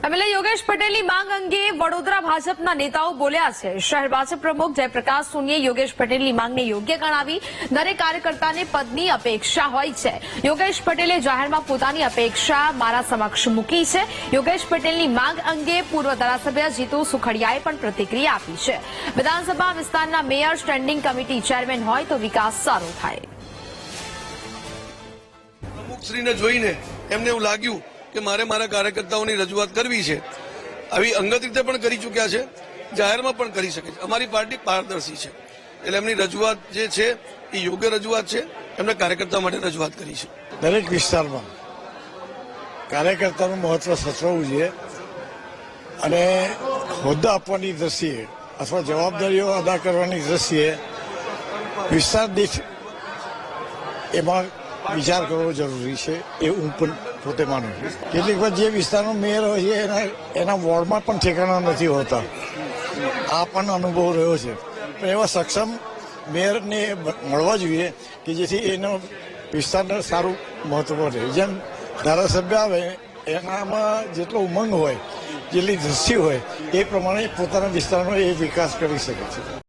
MLA Yogesh પટેલની માંગ અંગે વડોદરા ભાજપના નેતાઓ બોલ્યા છે। શહેર ભાજપ પ્રમુખ જયપ્રકાશ સોનીએ યોગેશ પટેલની માંગને યોગ્ય ગણાવી। દરેક કાર્યકર્તાને પદની અપેક્ષા હોય છે। યોગેશ પટેલે જાહેરમાં પોતાની અપેક્ષા મારા સમક્ષ મૂકી છે। યોગેશ પટેલની માંગ અંગે પૂર્વ ધારાસભ્ય જીતુ સુખડિયાએ પણ પ્રતિક્રિયા આપી છે। વિધાનસભા વિસ્તારના મેયર સ્ટેન્ડિંગ કમિટી ચેરમેન હોય તો વિકાસ સારો થાય। પ્રમુખશ્રીને જોઈને એમને એવું લાગ્યું કે મારે મારા કાર્યકર્તાઓની રજૂઆત કરવી છે। આવી અંગત રીતે પણ કરી ચૂક્યા છે, જાહેરમાં પણ કરી શકે છે। અમારી પાર્ટી પારદર્શી છે, એટલે એમની રજૂઆત જે છે એ યોગ્ય રજૂઆત છે। એમને કાર્યકર્તા માટે રજૂઆત કરી છે। દરેક વિસ્તારમાં કાર્યકર્તાનું મહત્વ સચવવું જોઈએ અને હોદ્દા આપવાની દ્રષ્ટિએ અથવા જવાબદારીઓ અદા કરવાની દ્રષ્ટિએ વિસ્તાર દીઠ એમાં વિચાર કરવો જરૂરી છે, એ હું પણ પોતે માનું છું। કેટલીક વાર જે વિસ્તારનો મેયર હોય છે એના વોર્ડમાં પણ ઠેકાણા નથી હોતા, આ પણ અનુભવ રહ્યો છે। પણ એવા સક્ષમ મેયરને મળવા જોઈએ કે જેથી એનો વિસ્તારને સારું મહત્વ રહે। જેમ ધારાસભ્ય આવે એનામાં જેટલો ઉમંગ હોય, જેટલી દ્રષ્ટિ હોય એ પ્રમાણે પોતાના વિસ્તારનો એ વિકાસ કરી શકે છે।